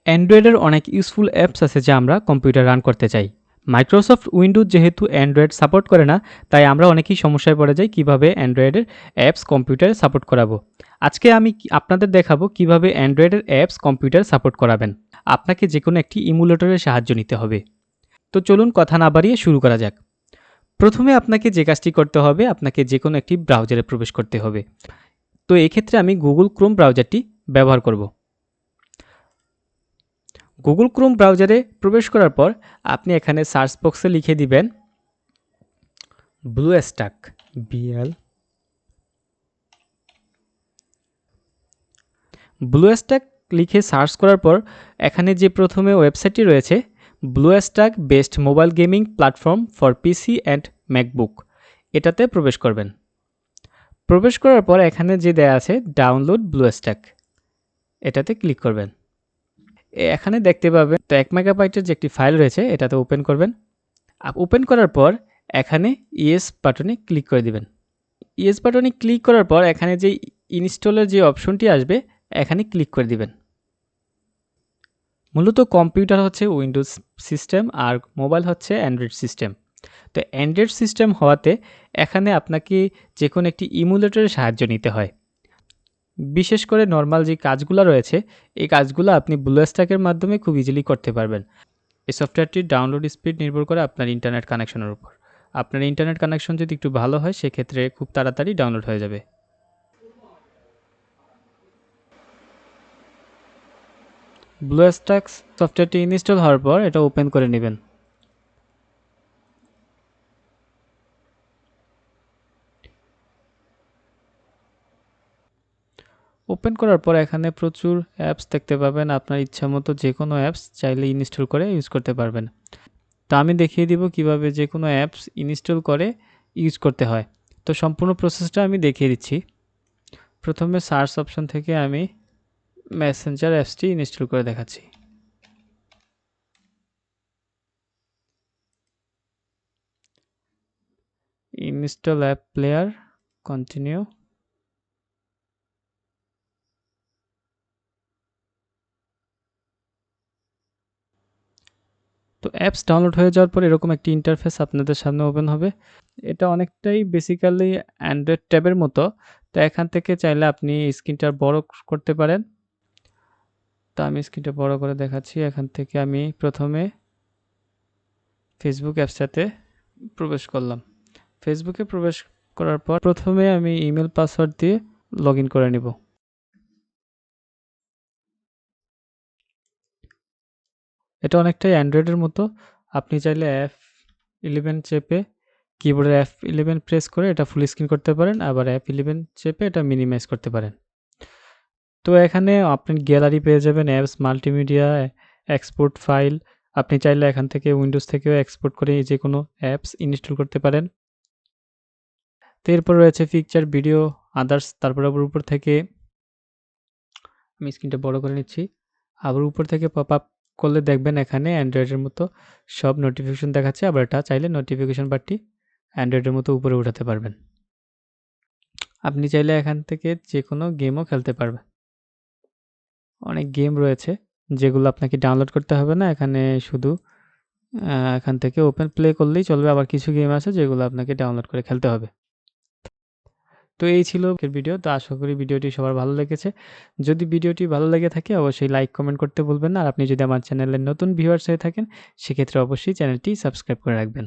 অ্যান্ড্রয়েডের অনেক useful apps আছে যা আমরা কম্পিউটার রান করতে চাই। মাইক্রোসফট উইন্ডোজ যেহেতু অ্যান্ড্রয়েড সাপোর্ট করে না, তাই আমরা অনেকেই সমস্যায় পড়ে যাই কিভাবে অ্যান্ড্রয়েডের অ্যাপস কম্পিউটারে সাপোর্ট করাবো। আজকে আমি আপনাদের দেখাবো কিভাবে অ্যান্ড্রয়েডের অ্যাপস কম্পিউটার সাপোর্ট করাবেন। আপনাকে যে কোনো একটি ইমুলেটরের সাহায্য নিতে হবে। তো চলুন কথা না বাড়িয়ে শুরু করা যাক। প্রথমে আপনাকে যে কাজটি করতে হবে, আপনাকে যে কোনো একটি ব্রাউজারে প্রবেশ করতে হবে। তো এক্ষেত্রে আমি গুগল ক্রোম ব্রাউজারটি ব্যবহার করব। গুগল ক্রোম ব্রাউজারে প্রবেশ করার পর আপনি এখানে সার্চ বক্সে লিখে দিবেন ব্লুস্ট্যাক, ব্লুস্ট্যাক লিখে সার্চ করার পর এখানে যে প্রথমে ওয়েবসাইটটি রয়েছে, BlueStack best mobile gaming platform for PC and MacBook, এটাতে প্রবেশ করবেন। প্রবেশ করার পর এখানে যে দেয়া আছে ডাউনলোড ব্লুস্ট্যাক, এটাতে ক্লিক করবেন। এখানে দেখতে পাবেন তো 1 মেগাবাইটের যে একটি ফাইল রয়েছে, এটাতে ওপেন করবেন। ওপেন করার পর এখানে ইয়েস বাটনে ক্লিক করে দিবেন। ইয়েস বাটনে ক্লিক করার পর এখানে যে ইনস্টলের যে অপশনটি আসবে, এখানে ক্লিক করে দিবেন। মূলত কম্পিউটার হচ্ছে উইন্ডোজ সিস্টেম আর মোবাইল হচ্ছে অ্যান্ড্রয়েড সিস্টেম। তো অ্যান্ড্রয়েড সিস্টেম হওয়াতে এখানে আপনাকে যে কোনো একটি ইমুলেটরের সাহায্য নিতে হয়। বিশেষ করে নর্মাল যে কাজগুলো রয়েছে, এই কাজগুলো আপনি ব্লুস্ট্যাকের মাধ্যমে খুব ইজিলি করতে পারবেন। এই সফটওয়্যারটির ডাউনলোড স্পিড নির্ভর করে আপনার ইন্টারনেট কানেকশনের উপর। আপনার ইন্টারনেট কানেকশন যদি একটু ভালো হয়, সেক্ষেত্রে খুব তাড়াতাড়ি ডাউনলোড হয়ে যাবে। ব্লুস্ট্যাক্স সফটওয়্যারটি ইনস্টল হওয়ার পর এটা ওপেন করে নেবেন। ওপেন করার পর এখানে প্রচুর অ্যাপস দেখতে পাবেন। আপনার ইচ্ছা মতো যে কোনো অ্যাপস চাইলে ইনস্টল করে ইউজ করতে পারবেন। তো আমি দেখিয়ে দিব কিভাবে যে কোনো অ্যাপস ইনস্টল করে ইউজ করতে হয়। তো সম্পূর্ণ প্রসেসটা আমি দেখিয়ে দিচ্ছি। প্রথমে সার্চ অপশন থেকে আমি মেসেঞ্জার অ্যাপসটি ইনস্টল করে দেখাচ্ছি। Install app player, continue. তো অ্যাপস ডাউনলোড হয়ে যাওয়ার পর এরকম একটি ইন্টারফেস আপনাদের সামনে ওপেন হবে। এটা অনেকটাই বেসিক্যালি অ্যান্ড্রয়েড ট্যাবের মতো। তো এখান থেকে চাইলে আপনি স্ক্রিনটা বড় করতে পারেন। তো আমি স্ক্রিনটা বড় করে দেখাচ্ছি। এখান থেকে আমি প্রথমে ফেসবুক অ্যাপসটাতে প্রবেশ করলাম। ফেসবুকে প্রবেশ করার পর প্রথমে আমি ইমেল পাসওয়ার্ড দিয়ে লগ ইন করে নিব। এটা অনেকটাই অ্যান্ড্রয়েডের মতো। আপনি চাইলে F11 চেপে কিবোর্ডের F11 প্রেস করে এটা ফুল স্ক্রিন করতে পারেন, আবার F11 চেপে এটা মিনিমাইজ করতে পারেন। তো এখানে আপনি গ্যালারি পেয়ে যাবেন, অ্যাপস, মাল্টিমিডিয়া, এক্সপোর্ট ফাইল। আপনি চাইলে এখান থেকে উইন্ডোজ থেকেও এক্সপোর্ট করে যে কোনো অ্যাপস ইনস্টল করতে পারেন। তো এরপর রয়েছে পিকচার, ভিডিও, আদার্স। তারপর আবার উপর থেকে আমি স্ক্রিনটা বড় করে নিচ্ছি। আবার উপর থেকে পপ আপ করলে দেখবেন এখানে অ্যান্ড্রয়েডের মতো সব নোটিফিকেশন দেখাচ্ছে। আবার এটা চাইলে নোটিফিকেশন বারটি অ্যান্ড্রয়েডের মতো উপরে উঠাতে পারবেন। আপনি চাইলে এখান থেকে যে কোনো গেমও খেলতে পারবেন। অনেক গেম রয়েছে যেগুলো আপনাকে ডাউনলোড করতে হবে না, এখানে শুধু এখান থেকে ওপেন প্লে করলেই চলবে। আবার কিছু গেম আছে যেগুলো আপনাকে ডাউনলোড করে খেলতে হবে। তো এই ছিল আজকের ভিডিও। তো আশা করি ভিডিওটি সবার ভালো লেগেছে। যদি ভিডিওটি ভালো লেগে থাকে অবশ্যই লাইক, কমেন্ট করতে ভুলবেন না। আর আপনি যদি আমার চ্যানেলের নতুন ভিউয়ার্স হয়ে থাকেন, সেক্ষেত্রে অবশ্যই চ্যানেলটি সাবস্ক্রাইব করে রাখবেন।